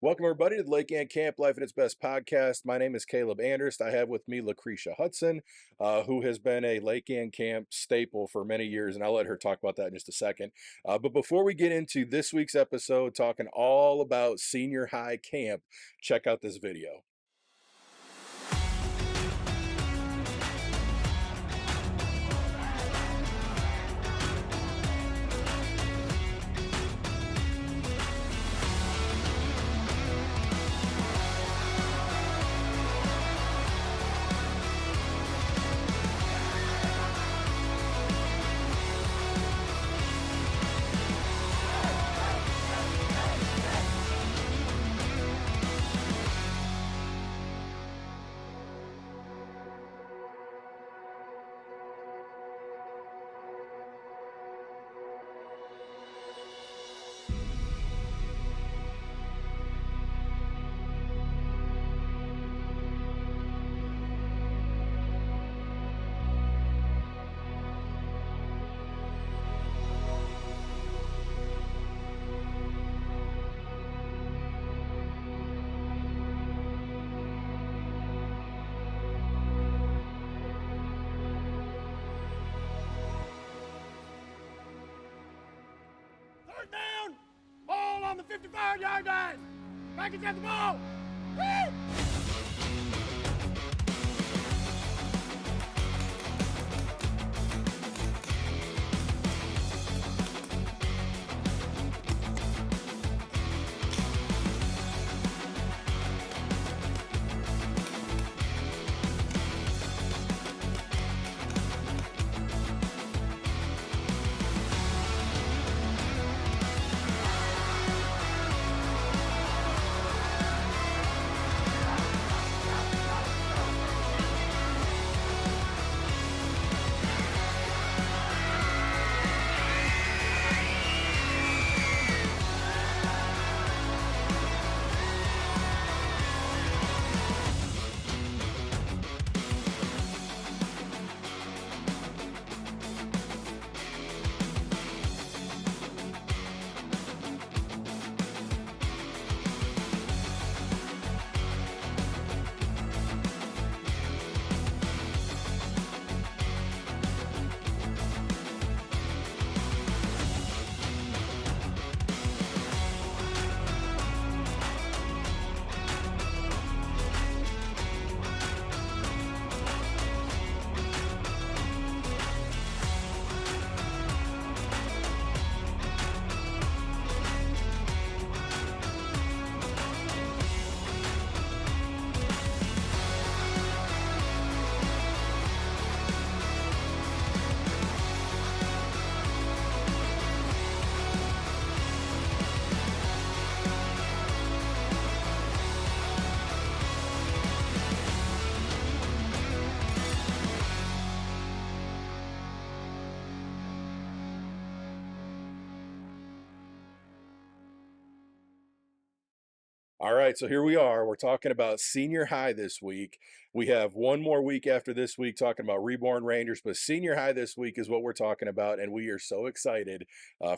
Welcome, everybody, to the Lake and Camp Life at its Best podcast. My name is Caleb Anderst. I have with me Lecretia Hudson, who has been a Lake and Camp staple for many years, and I'll let her talk about that in just a second. But before we get into this week's episode, talking all about senior high camp, check out this video. Third down, ball on the 55-yard line. Back at the ball. Woo! All right, so here we are. We're talking about senior high this week. We have one more week after this week talking about Reborn Rangers, but senior high this week is what we're talking about, and we are so excited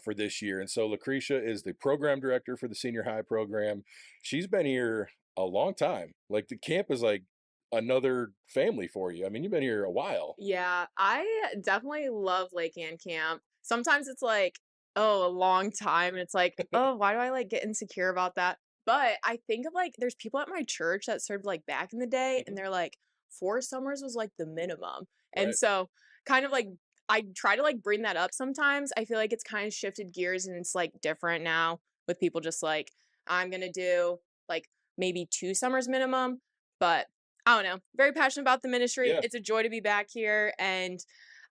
for this year. And so Lucretia is the program director for the senior high program. She's been here a long time. Like the camp is like another family for you. I mean, you've been here a while. Yeah, I definitely love Lake and Camp. Sometimes it's like, oh, a long time, and it's like, oh, why do I like get insecure about that? But I think of like, there's people at my church that served like back in the day, and Mhm. they're like, 4 summers was like the minimum. And Right. so, kind of like, I try to like bring that up sometimes. I feel like it's kind of shifted gears and it's like different now with people just like, I'm gonna do like maybe 2 summers minimum, but I don't know. Very passionate about the ministry. Yeah. It's a joy to be back here. And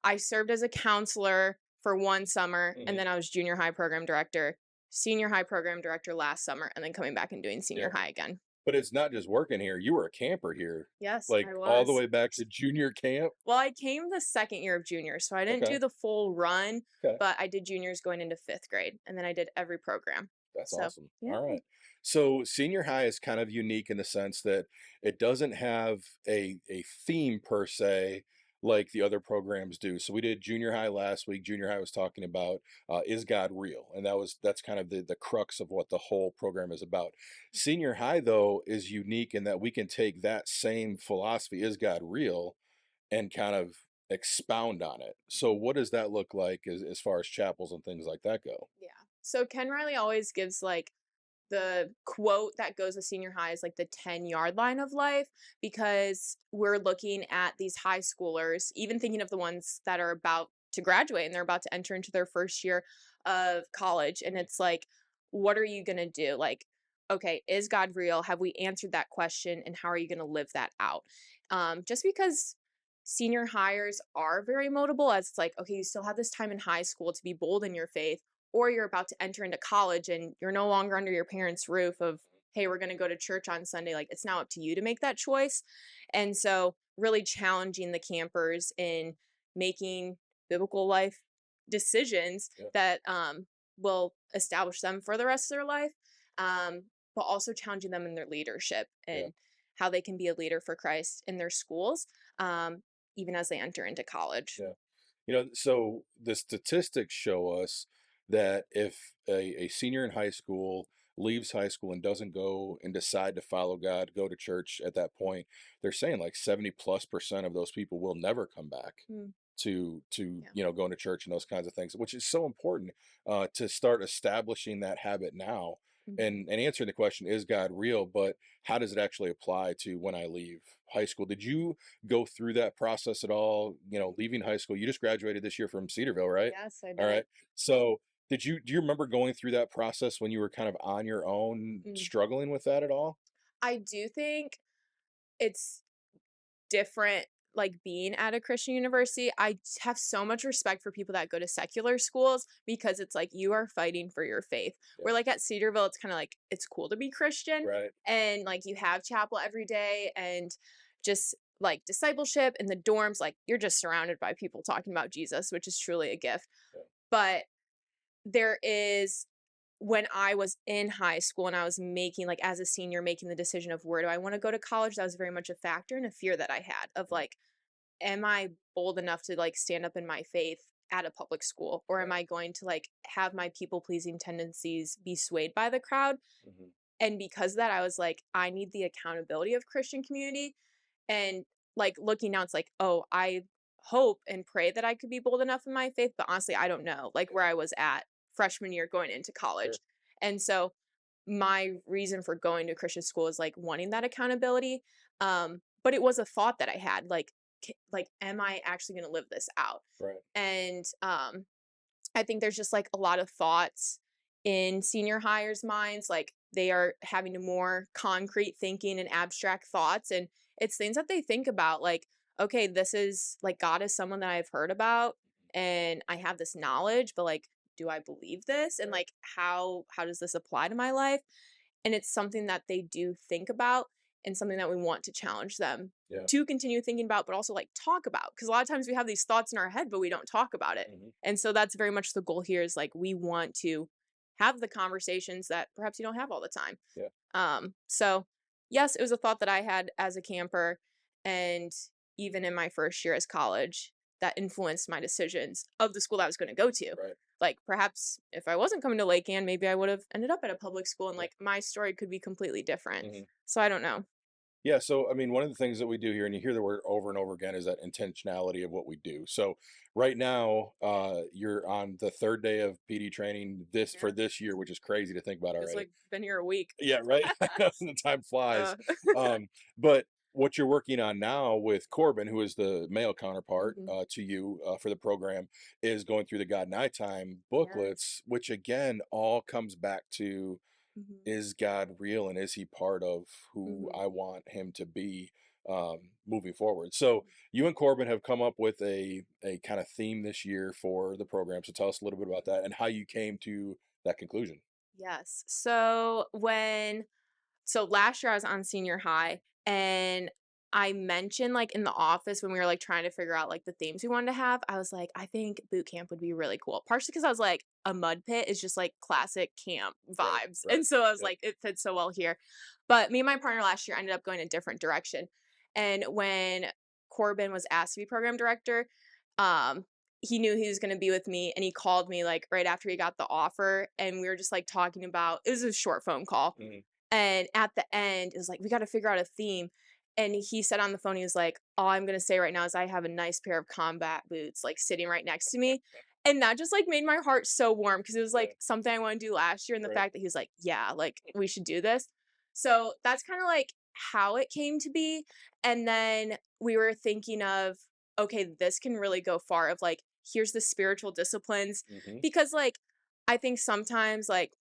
I served as a counselor for 1 summer, and Mhm. then I was junior high program director, senior high program director last summer, and then coming back and doing Yeah. senior high again. But it's not just working here. You were a camper here, Yes, like I all the was. way back to junior camp. Well, I came the second year of junior, so I didn't Okay. do the full run, Okay. but I did juniors going into 5th grade, and then I did every program. That's So, awesome. yeah. All right. So senior high is kind of unique in the sense that it doesn't have a theme per se. like the other programs do. So we did junior high last week. Junior high was talking about is God real, and that's kind of the crux of what the whole program is about. Senior high though is unique in that we can take that same philosophy, is God real, and kind of expound on it. So what does that look like as far as chapels and things like that go? Yeah. So Ken Riley always gives like the quote that goes with senior high is like the 10-yard line of life, because we're looking at these high schoolers, even thinking of the ones that are about to graduate and they're about to enter into their first year of college. And it's like, what are you going to do? Like, okay, is God real? Have we answered that question? And how are you going to live that out? Just because senior hires are very moldable, as it's like, okay, you still have this time in high school to be bold in your faith, or you're about to enter into college and you're no longer under your parents' roof of, hey, we're going to go to church on Sunday. Like, it's now up to you to make that choice. And so really challenging the campers in making biblical life decisions Yeah, that will establish them for the rest of their life, but also challenging them in their leadership yeah, and how they can be a leader for Christ in their schools, even as they enter into college. yeah. So the statistics show us that if a senior in high school leaves high school and doesn't go and decide to follow God, go to church at that point, they're saying like 70+% of those people will never come back Mm, to yeah. going to church and those kinds of things, which is so important to start establishing that habit now Mhm. and answering the question, is God real? But how does it actually apply to when I leave high school? Did you go through that process at all? Leaving high school, you just graduated this year from Cedarville, right? Yes, I All did. right. So do you remember going through that process when you were kind of on your own, Mm. struggling with that at all? I do think it's different, like, being at a Christian university. Have so much respect for people that go to secular schools, because it's like you are fighting for your faith. Yeah. Where, like, at Cedarville, it's kinda like it's cool to be Christian, Right. and, like, you have chapel every day and just, like, discipleship in the dorms, like, you're just surrounded by people talking about Jesus, which is truly a gift. Yeah. But there is when I was in high school and I was making, like, as a senior, making the decision of where do I want to go to college, that was very much a factor and a fear that I had of Mhm. like, am I bold enough to like stand up in my faith at a public school, or am Right. I going to like have my people pleasing tendencies be swayed by the crowd? Mhm. And because of that, I was like, I need the accountability of Christian community. And like looking now, it's like, oh, I hope and pray that I could be bold enough in my faith, but honestly, I don't know, like, Yeah. where I was at freshman year going into Sure. college. And so my reason for going to Christian school is like wanting that accountability. But it was a thought that I had, like, like, am I actually going to live this out? Right. And I think there's just like a lot of thoughts in senior hires' minds. Like, they are having a more concrete thinking and abstract thoughts. And it's things that they think about, like, okay, this is like God is someone that I've heard about and I have this knowledge, but like, do I believe this? And Right. like, how does this apply to my life? And it's something that they do think about and something that we want to challenge them Yeah. to continue thinking about, but also like talk about. Because a lot of times we have these thoughts in our head, but we don't talk about it. Mhm. And so that's very much the goal here is like we want to have the conversations that perhaps you don't have all the time. Yeah. So yes, it was a thought that I had as a camper, and even in my first year as college, that influenced my decisions of the school that I was going to go to. Right. Like, perhaps if I wasn't coming to Lake Ann, maybe I would have ended up at a public school and Yeah. like my story could be completely different. Mhm. So I don't know. Yeah, so I mean, one of the things that we do here, and you hear the word over and over again, is that intentionality of what we do. So right now, you're on the third day of PD training for Yeah. this year, which is crazy to think about It's already. like been here a week. Yeah, right. I know the time flies. uh, But what you're working on now with Corbin, who is the male counterpart mhm. to you for the program, is going through the God Nighttime Yes. booklets, which again all comes back to, Hmm. is God real and is he part of who Hmm. I want him to be moving forward? So you and Corbin have come up with a kind of theme this year for the program. So tell us a little bit about that and how you came to that conclusion. Yes. So last year I was on senior high, and I mentioned like in the office when we were like trying to figure out like the themes we wanted to have, I was like, I think boot camp would be really cool. Partially because I was like, a mud pit is just like classic camp Right, vibes. right. And so I was Yep. like, it fits so well here. But me and my partner last year ended up going a different direction. And when Corbin was asked to be program director, um, he knew he was going to be with me, and he called me like right after he got the offer, and we were just like talking about, it was a short phone call. Mhm. And at the end, it was like, we got to figure out a theme. And he said on the phone, he was like, all I'm going to say right now is I have a nice pair of combat boots like sitting right next to me. And that just like made my heart so warm because it was Yeah. like something I want to do last year. And the Right. fact that he was like, yeah, like we should do this. So that's kind of like how it came to be. And then we were thinking of, okay, this can really go far of like, here's the spiritual disciplines. Mhm. Because like, I think sometimes like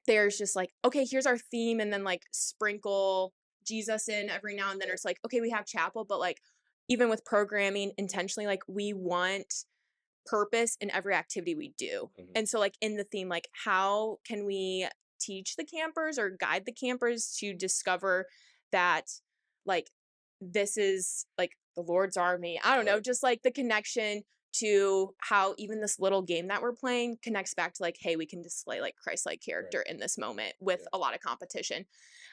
there's just like, okay, here's our theme, and then like sprinkle Jesus in every now and then. Or it's like, okay, we have chapel, but like even with programming intentionally, like we want purpose in every activity we do. Mhm. And so like in the theme, like how can we teach the campers or guide the campers to discover that like this is like the Lord's army. I don't know, Right. just like the connection to how even this little game that we're playing connects back to like, hey, we can display like Christ-like Right. character in this moment with Yeah. a lot of competition.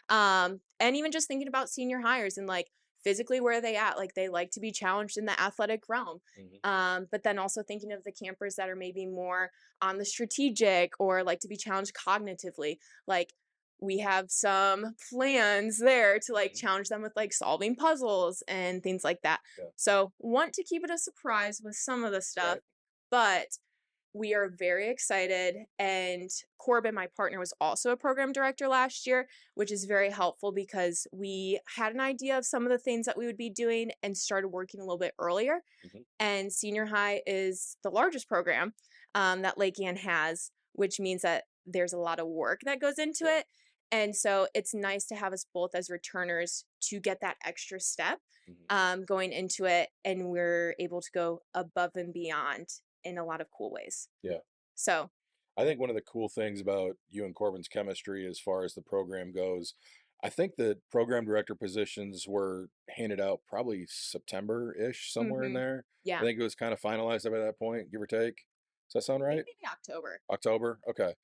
And even just thinking about senior hires and like physically where are they at? Like they like to be challenged in the athletic realm. Mhm. But then also thinking of the campers that are maybe more on the strategic or like to be challenged cognitively. Like we have some plans there to like Mhm. challenge them with like solving puzzles and things like that. Yeah. So want to keep it a surprise with some of the stuff, Right. but we are very excited. And Corbin, my partner, was also a program director last year, which is very helpful because we had an idea of some of the things that we would be doing and started working a little bit earlier. Mhm. And senior high is the largest program that Lake Ann has, which means that there's a lot of work that goes into Yeah. it. And so it's nice to have us both as returners to get that extra step Mhm. going into it. And we're able to go above and beyond in a lot of cool ways. Yeah. So, I think one of the cool things about you and Corbin's chemistry as far as the program goes, I think the program director positions were handed out probably September-ish, somewhere in mhm, there. I yeah, think it was kind of finalized by that point, give or take. Does that sound I think right? maybe October. October? Okay.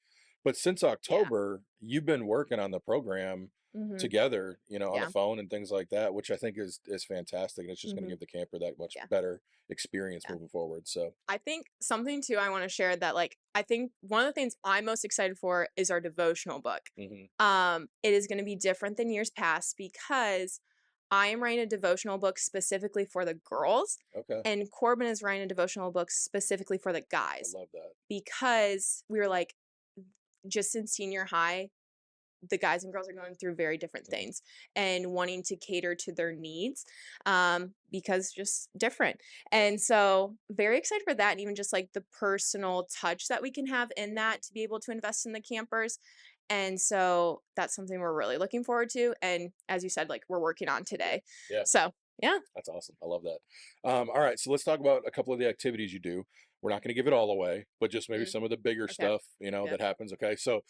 But since Yeah. October, you've been working on the program Mhm. together, on the Yeah. phone and things like that, which I think is fantastic. And it's just going to Mhm. give the camper that much Yeah. better experience Yeah. moving forward. So, I think something too I want to share that like I think one of the things I'm most excited for is our devotional book. mhm. It is going to be different than years past because I am writing a devotional book specifically for the girls, Okay. and Corbin is writing a devotional book specifically for the I guys love that. because we were like, just in senior high, the guys and girls are going through very different Mhm. things and wanting to cater to their needs because just different. Right. And so very excited for that, and even just like the personal touch that we can have in Mhm. that to be able to invest in the campers. And so that's something we're really looking forward to, and as you said, like we're working on Yeah. today. Yeah. So yeah. That's awesome. I love that. All right, so let's talk about a couple of the activities you do. We're not going to give it all away, but just maybe Mm, some of the bigger okay. stuff, Yep. that happens. Okay, so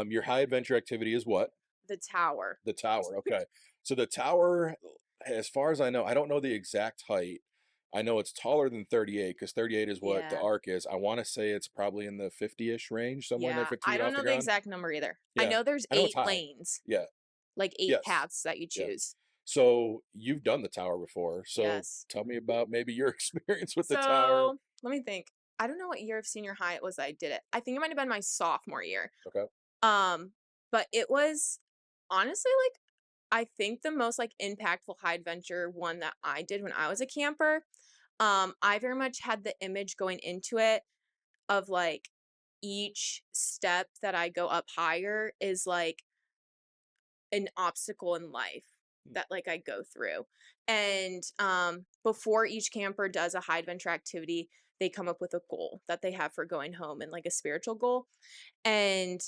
your high adventure activity is what? The tower. The tower. Okay, so the tower, as far as I know, I don't know the exact height. I know it's taller than 38 because 38 is what the Yeah. arc is. I want to say it's probably in the 50-ish range, somewhere in there, Yeah, 50 I feet don't off the know the ground. exact number either. I Yeah, know there's I know it's 8 high. lanes, Yeah. like 8 Yes. paths that you Yeah. choose. So you've done the tower before. So Yes. tell me about maybe your experience with the tower. So let me think. I don't know what year of senior high it was that I did it. I think it might have been my sophomore year. Okay. Um, but it was honestly like I think the most like impactful high adventure one that I did when I was a camper. I very much had the image going into it of like each step that I go up higher is like an obstacle in life Mm. that like I go through. And before each camper does a high adventure activity, they come up with a goal that they have for going home and like a spiritual goal. And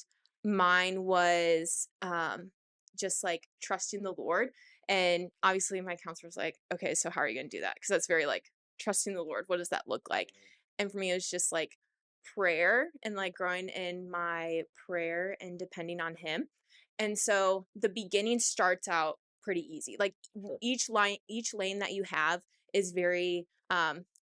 mine was just like trusting the Lord. And obviously my counselor was like, okay, so how are you going to do that? Because that's very like trusting the Lord. What does that look like? And for me, it was just like prayer and like growing in my prayer and depending on Him. And so the beginning starts out pretty easy. Like Sure. each lane that you have is very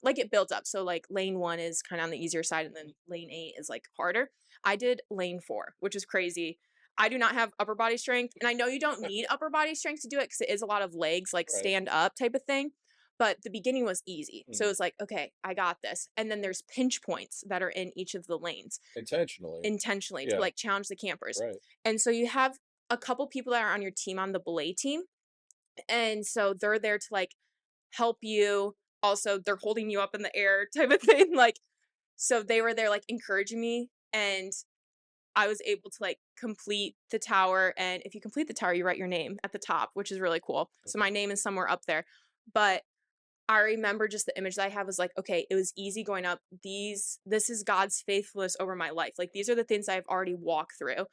like it builds up. So like lane 1 is kind of on the easier side, and then lane 8 is like harder. I did lane 4, which is crazy. I do not have upper body strength, and I know you don't need upper body strength to do it because it is a lot of legs, like Right. stand up type of thing. but the beginning was easy. So Mhm. it's like, okay, I got this. And then there's pinch points that are in each of the lanes Intentionally. intentionally to Yeah. like challenge the campers. Right. And so you have a couple people that are on your team on the belay team. And so they're there to like help you. Also, they're holding you up in the air type of thing. Like, so they were there like encouraging me. And I was able to like complete the tower. And if you complete the tower, you write your name at the top, which is really cool. So Mhm. my name is somewhere up there. But I remember just the image that I have was like, okay, it was easy going up. This is God's faithfulness over my life. Like these are the things I've already walked through.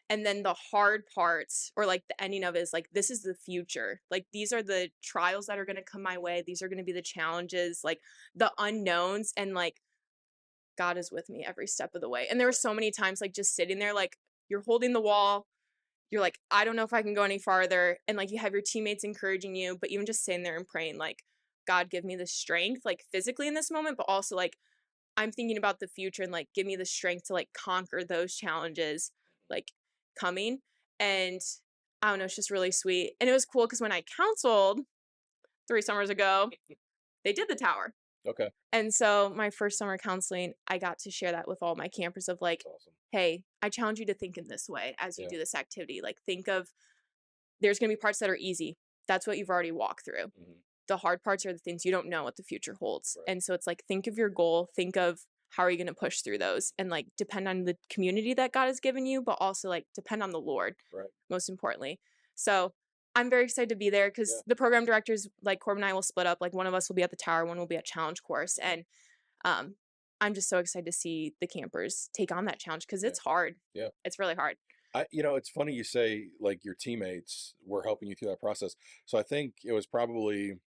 And then the hard parts or like the ending of it is like, this is the future. Like these are the trials that are going to come my way. These are going to be the challenges, like the unknowns. And like, God is with me every step of the way. And there were so many times like just sitting there, like you're holding the wall. You're like, I don't know if I can go any farther. And like you have your teammates encouraging you, but even just sitting there and praying, like, God, give me the strength, like physically in this moment, but also like I'm thinking about the future and like give me the strength to like conquer those challenges like coming. And I don't know, it's just really sweet. And it was cool because when I counseled 3 summers ago, they did the tower. Okay. And so my first summer counseling, I got to share that with all my campers of like, That's awesome. hey, I challenge you to think in this way as you Yeah. do this activity. Like think of there's going to be parts that are easy. That's what you've already walked through. Mhm. The hard parts are the things you don't know what the future holds. Right. And so it's like, think of your goal, think of how are you going to push through those and like depend on the community that God has given you, but also like depend on the Lord, Right. most importantly. So I'm very excited to be there Yeah. because the program directors, like Corbin and I will split up. Like one of us will be at the tower, one will be at challenge course. Mhm. And um, I'm just so excited to see the campers take on that challenge because Yeah. it's hard. Yeah. It's really hard. It's funny you say like your teammates were helping you through that process. So I think it was probably,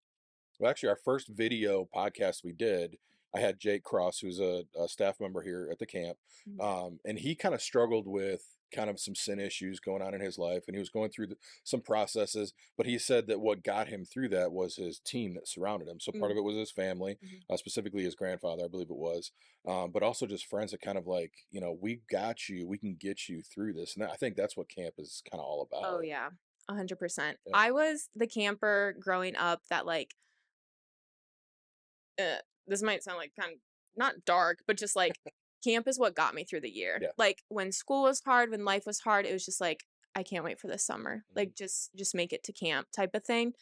well, actually, our first video podcast we did, I had Jake Cross, who's a staff member here at the camp, Mm. and he kind of struggled with kind of some sin issues going on in his life, and he was going through some processes. But he said that what got him through that was his team that surrounded him. So part Mm. of it was his family, Mhm. specifically his grandfather, I believe it was, but also just friends that kind of like, we got you, we can get you through this, and I think that's what camp is kind of all Oh, about. yeah. 100%. Yeah. I was the camper growing up that like this might sound like kind of not dark, but just like camp is what got me through the year. Yeah. Like when school was hard, when life was hard, it was just like I can't wait for this summer. Mhm. Like just make it to camp type of thing.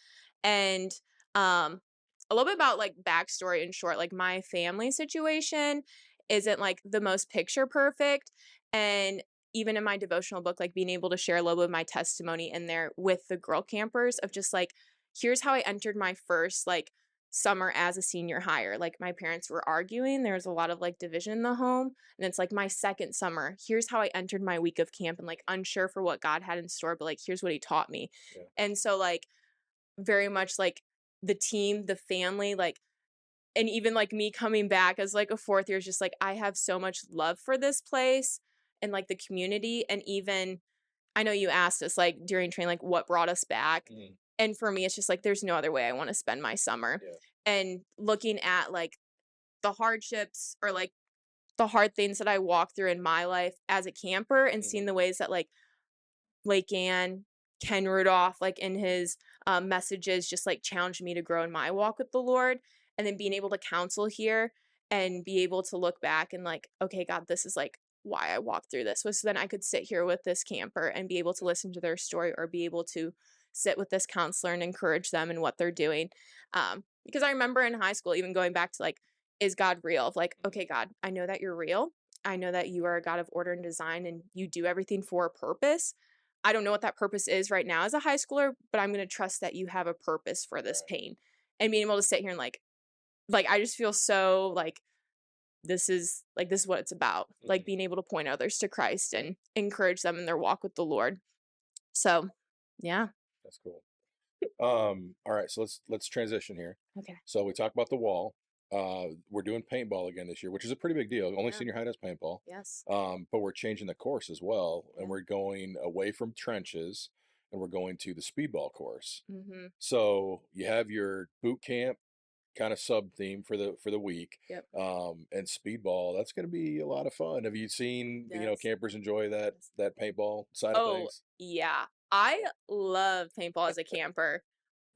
And um a little bit about like backstory in short, like my family situation isn't like the most picture perfect. And even in my devotional book, like being able to share a little bit of my testimony in there with the girl campers of just like, here's how I entered my first like summer as a senior hire. Like my parents were arguing. There was a lot of like division in the home. And it's like my second summer. Here's how I entered my week of camp and like unsure for what God had in store, but like here's what he taught me. Yeah. And so like very much like the team, the family, like and even like me coming back as like a fourth year is just like I have so much love for this place and like the community. And even I know you asked us like during training, like what brought us back. Mhm. And for me, it's just like there's no other way I want to spend my summer. Yeah. And looking at like the hardships or like the hard things that I walked through in my life as a camper and seeing Mhm. the ways that like Lake Ann, Ken Rudolph, like in his messages, just like challenged me to grow in my walk with the Lord. And then being able to counsel here and be able to look back and like, okay, God, this is like why I walked through this was so then I could sit here with this camper and be able to listen to their story or be able to sit with this counselor and encourage them in what they're doing. Because I remember in high school, even going back to like, is God real? Of like, okay, God, I know that you're real. I know that you are a God of order and design and you do everything for a purpose. I don't know what that purpose is right now as a high schooler, but I'm going to trust that you have a purpose for this Right. pain. And being able to sit here and like I just feel so like this is what it's about. Like Mhm. being able to point others to Christ and encourage them in their walk with the Lord. So, yeah. That's cool. All right, so let's transition here. Okay. So we talked about the wall. We're doing paintball again this year, which is a pretty big deal. Only Yeah. senior high does paintball. Yes. But we're changing the course as well, and Yeah. we're going away from trenches, and we're going to the speedball course. Mhm. So you have your boot camp kind of sub theme for the week, Yep. and speedball. That's going to be a lot of fun. Have you seen Yes. campers enjoy Yes. that paintball side of Oh, things? yeah. I love paintball as a camper.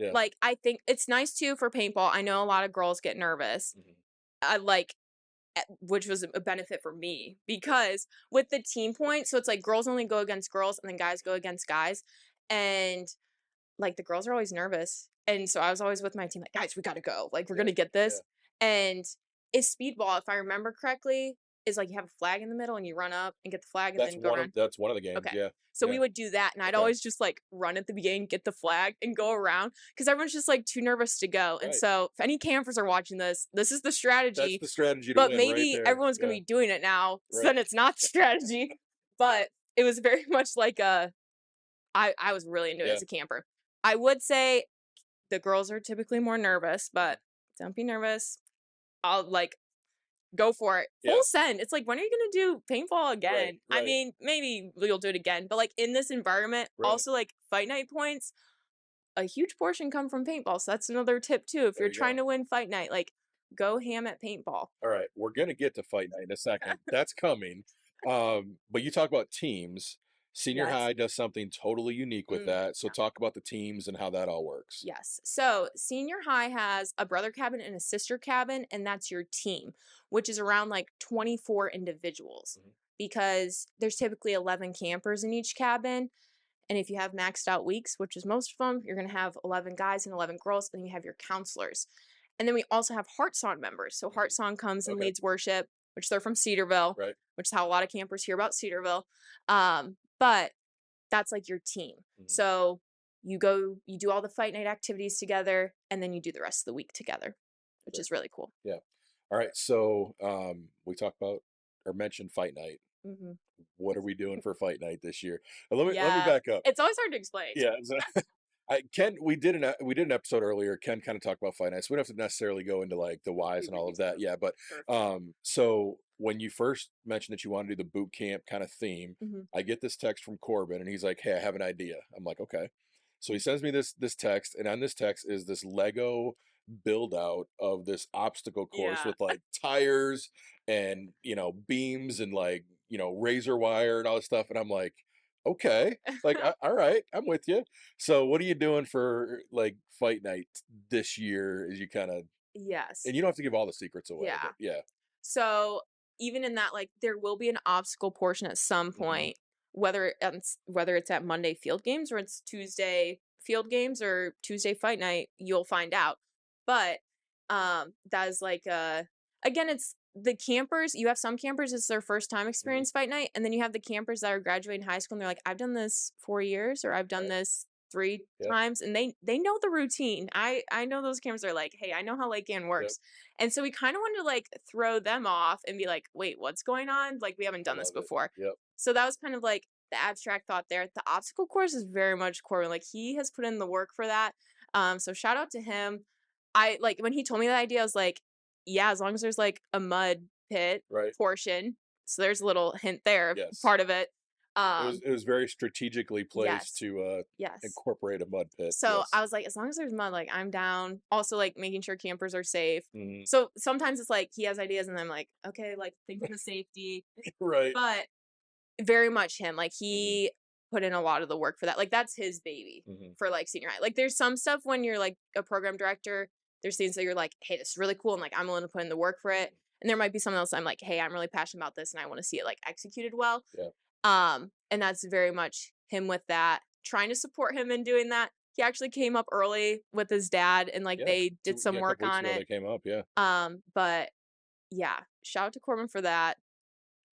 Yeah. Like, I think it's nice too for paintball. I know a lot of girls get nervous. Mhm. Like, which was a benefit for me because with the team point, so it's like girls only go against girls and then guys go against guys. And like the girls are always nervous. And so I was always with my team, like, guys, we gotta go. Like, we're Yeah. gonna get Yeah. this. And is speedball, if I remember correctly, is like you have a flag in the middle and you run up and get the flag and then go around. That's one of the games. Okay. Yeah. So Yeah. we would do that, and I'd Okay. always just like run at the beginning, get the flag, and go around because everyone's just like too nervous to go. And Right. so, if any campers are watching this, this is the That's strategy. the strategy to But win right maybe there. everyone's gonna Yeah. be doing it now, so Right. then it's not the strategy. But it was very much like I was really into it Yeah. as a camper. I would say the girls are typically more nervous, but don't be nervous. I'll like go for it. Yeah. Full send. It's like, when are you gonna do paintball again? I right. mean, maybe you'll do it again, but like in this environment, Right. also like fight night points, a huge portion come from paintball. So that's another tip too. If There you're you trying go. to win fight night, like go ham at paintball. All right, we're gonna get to fight night in a second. That's coming. But you talk about teams. Senior Yes. high does something totally unique with that. So talk about the teams and how that all works. Yes. So senior high has a brother cabin and a sister cabin, and that's your team, which is around like 24 individuals Mhm. because there's typically 11 campers in each cabin. And if you have maxed out weeks, which is most of them, you're going to have 11 guys and 11 girls, and you have your counselors. And then we also have Heart Song members. So Heart Song comes and Okay. leads worship, which they're from Cedarville, Right. which is how a lot of campers hear about Cedarville. But that's like your team. Mhm. So you go, you do all the fight night activities together, and then you do the rest of the week together, which Sure. is really cool. Yeah. All right. So we talked about or mentioned fight night. Hmm. What are we doing for fight night this year? Let me Yeah. back up. It's always hard to explain. Yeah. So, Ken, we did an episode earlier. Ken kind of talked about fight night, so we don't have to necessarily go into like the whys and all of that. Yeah, but Sure. so when you first mentioned that you want to do the boot camp kind of theme, Mhm. I get this text from Corbin, and he's like, "Hey, I have an idea." I'm like, "Okay." So he sends me this text, and on this text is this Lego build out of this obstacle course Yeah. with like tires and beams and like razor wire and all this stuff, and I'm like, "Okay, like all right, I'm with you." So what are you doing for like fight night this year? As you kind of Yes. and you don't have to give all the secrets away, Yeah. but yeah. So even in that, like there will be an obstacle portion at some Mhm. point, whether it's at Monday field games or it's Tuesday field games or Tuesday fight night, you'll find out. But that is like again, it's the campers. You have some campers, it's their first time experience fight night, and then you have the campers that are graduating high school and they're like, I've done this 4 years or I've done Right. this 3 Yep. times, and they know the routine. I know those campers are like, hey, I know how Lake Ann Yep. works. And so we kind of wanted to like throw them off and be like, wait, what's going on? Like, we haven't I done this love it. before. Yep. So that was kind of like the abstract thought there. The obstacle course is very much Corbin. Like, he has put in the work for that. So shout out to him. I like when he told me that idea, I was like, yeah, as long as there's like a mud pit Right. portion. So there's a little hint there, Yes. part of it. It was very strategically placed Yes. to Yes. incorporate a mud pit. So Yes. I was like, as long as there's mud, like I'm down. Also, like making sure campers are safe. Mhm. So sometimes it's like he has ideas, and I'm like, okay, like thinking of safety, Right. but very much him. Like he put in a lot of the work for that. Like that's his baby Mhm. for like senior high. Like there's some stuff when you're like a program director, there's things that you're like, hey, this is really cool, and like I'm willing to put in the work for it. And there might be something else I'm like, hey, I'm really passionate about this, and I want to see it like executed well. Yeah. And that's very much him with that. Trying to support him in doing that. He actually came up early with his dad, and like Yeah. they did some a work couple weeks on ago it. They came up. Yeah. But yeah, shout out to Corbin for that.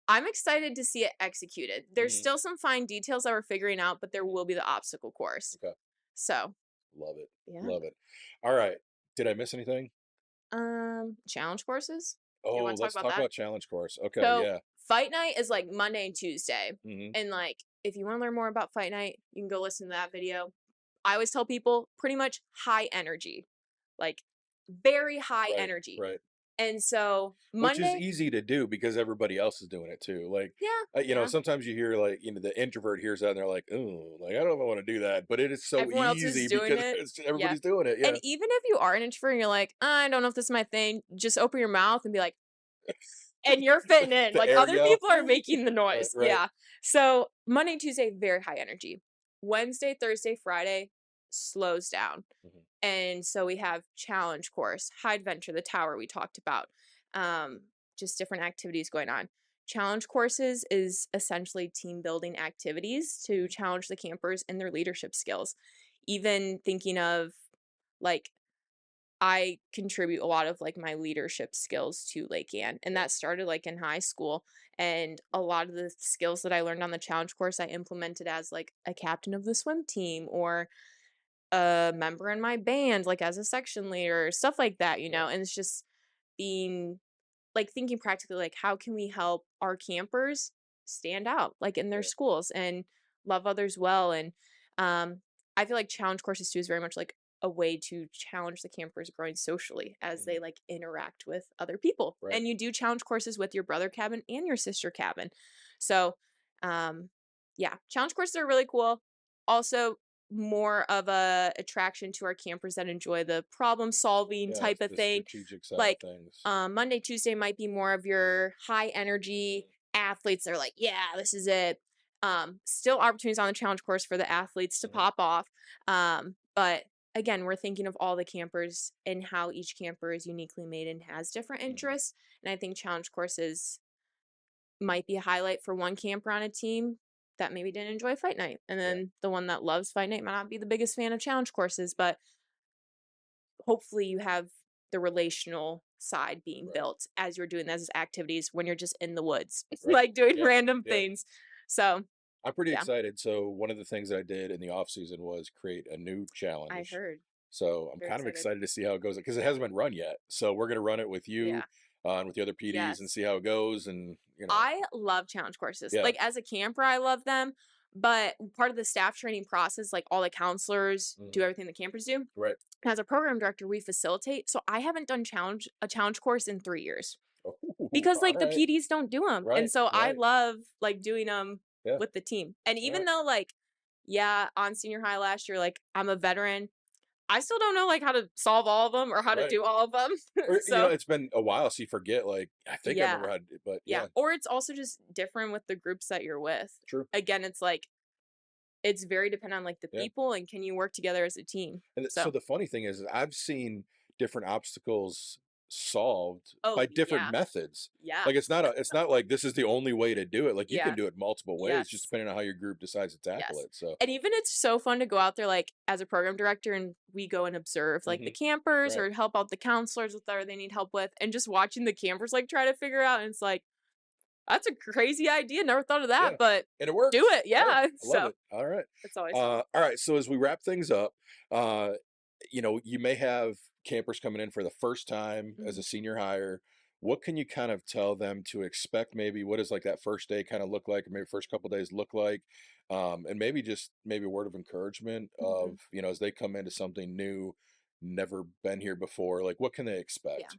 I'm excited to see it executed. There's Mhm. still some fine details that we're figuring out, but there will be the obstacle course. Okay. So Love it. yeah. Love it. All right. Did I miss anything? Challenge courses. Oh, wanna talk let's about talk that? about challenge course. Okay. So Yeah. fight night is like Monday and Tuesday. Mhm. And like if you want to learn more about fight night, you can go listen to that video. I always tell people pretty much high energy. Like very high Right. energy. Right. And so Which is Monday, easy to do because everybody else is doing it too. Like, yeah, yeah. sometimes you hear like, the introvert hears that and they're like, oh, like, I don't know if I want to do that. But it is so Everyone else is easy doing because it. Yeah. everybody's doing it. Yeah. And even if you are an introvert and you're like, I don't know if this is my thing, just open your mouth and be like, and you're fitting in. The Like air other yell. people are making the noise. Right. Yeah. So Monday, Tuesday, very high energy. Wednesday, Thursday, Friday slows down. Mhm. And so we have challenge course, high adventure, the tower we talked about, um, just different activities going on. Challenge courses is essentially team building activities to challenge the campers in their leadership skills. Even thinking of like I contribute a lot of like my leadership skills to Lake Ann, and that started like in high school. And a lot of the skills that I learned on the challenge course, I implemented as like a captain of the swim team or a member in my band, like as a section leader, stuff like that, Right. and it's just being like thinking practically, like how can we help our campers stand out like in their Right. schools and love others well. And I feel like challenge courses too is very much like a way to challenge the campers growing socially as they Mhm. like interact with other people. Right. And you do challenge courses with your brother cabin and your sister cabin. So um yeah, challenge courses are really cool. Also more of a attraction to our campers that enjoy the problem solving Yeah, type it's of the thing. strategic side of Like things. Monday, Tuesday might be more of your high energy athletes. They're like, yeah, this is it. Still opportunities on the challenge course for the athletes to Mhm. pop off. But again, we're thinking of all the campers and how each camper is uniquely made and has different Mhm. interests. And I think challenge courses might be a highlight for one camper on a team that maybe didn't enjoy fight night. And Yeah. then the one that loves fight night might not be the biggest fan of challenge courses, but hopefully you have the relational side being Right. built as you're doing those activities when you're just in the woods, Right. like doing Yeah. random Yeah. things. So, I'm pretty yeah, excited. So one of the things I did in the off season was create a new I challenge. heard. So I'm Very kind of excited. excited to see how it goes because it hasn't been run yet. So we're gonna run it with you Yeah. and with the other PDs and Yes. see how it goes. And I love challenge courses. yeah. Like as a camper, I love them. But part of the staff training process, like all the counselors do Mhm. everything the campers do. Right. As a program director, we facilitate. So I haven't done a challenge course in 3 years. Oh, Because, all like, the right. PDs don't do them, and Right. so I Right. love, like, doing them Yeah. with the team, and All even right. though, like, yeah, on senior high last year, like, I'm a veteran, I still don't know, like, how to solve all of them or how to Right. do all of them. Or So it's been a while, so you forget. Like I think I remember yeah, how, to, but yeah, yeah, or it's also just different with the groups that you're with. true. Again, it's like it's very dependent on, like, the Yeah. people and can you work together as a team. So So the funny thing is, I've seen different obstacles solved oh, by different yeah, methods. yeah, Like it's not like this is the only way to do it. Like you can yeah, do it multiple ways, just yes. depending on how your group decides to tackle Yes. it. So, And even it's so fun to go out there, like, as a program director, and we go and observe, like, the hmm campers right, or help out the counselors with whatever they need help with, and just watching the campers, like, try to figure out, and it's like, "That's a crazy idea, never thought of that, yeah, but and it do works. it." Yeah, Yeah. I love So, it. All right, it's always fun. all right. So as we wrap things up, uh, you may have campers coming in for the first time as a Mhm. senior hire. What can you kind of tell them to expect? Maybe what does like that first day kind of look like, or maybe first couple days look like, and maybe just maybe a word of encouragement Mhm. of as they come into something new, never been here before. Like what can they Yeah. expect?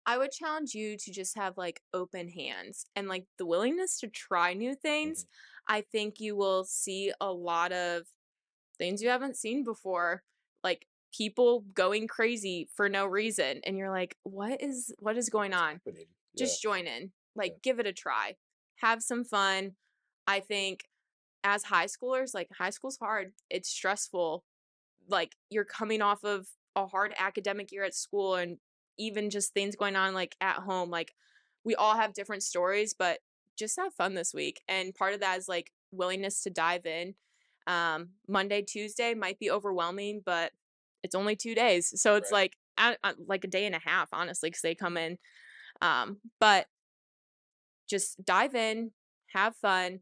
I would challenge you to just have, like, open hands and, like, the willingness to try new hmm things. I think you will see a lot of things you haven't seen before, like people going crazy for no reason and you're like, what is going What's on? happening? Yeah, Just join in. yeah, Like give it a try. Have some fun. I think as high schoolers, like high school's hard. It's stressful. Like you're coming off of a hard academic year at school and even just things going on like at home. Like we all have different stories, but just have fun this week. And part of that is like willingness to dive in. Monday, Tuesday might be overwhelming, but it's only 2 days. So it's right. like like a day and a half, honestly, because they come in. But just dive in, have fun.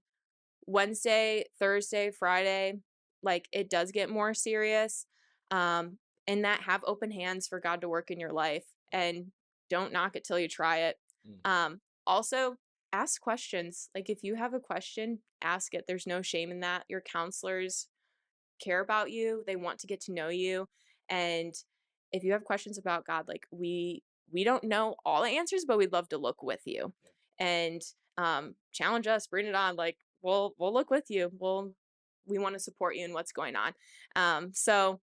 Wednesday, Thursday, Friday, like it does get more serious. And that have open hands for God to work in your life and don't knock it till you try it. Mm, Also ask questions. Like if you have a question, ask it. There's no shame in that. Your counselors care about you. They want to get to know you. And if you have questions about God, like we don't know all the answers, but we'd love to look with you. And challenge us, bring it on. Like we'll look with you. We want to support you in what's going on. So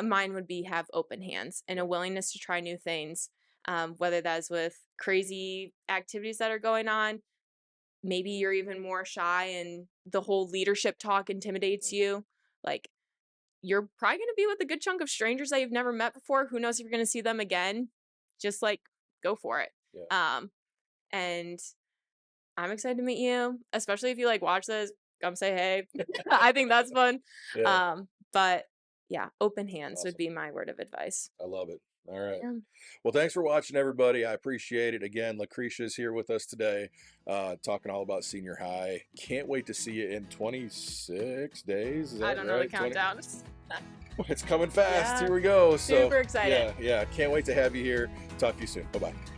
mine would be have open hands and yeah, a willingness to try new things. Whether that's with crazy activities that are going on, maybe you're even more shy and the whole leadership talk intimidates mm, you. Like you're probably going to be with a good chunk of strangers that you've never met before. Who knows if you're going to see them again? Just like go for it. Yeah. And I'm excited to meet you, especially if you like watch this. Come say hey. I think that's fun. Yeah. But yeah, open hands would Awesome. be my word of advice. I love it. All right. Yeah. Well, thanks for watching, everybody. I appreciate it. Again, Lecretia is here with us today, talking all about senior high. Can't wait to see you in 26 days. Is that I don't know the right? 20 countdown. It's coming fast. Yeah. Here we go. So Super excited. yeah. Can't wait to have you here. Talk to you soon. Bye-bye.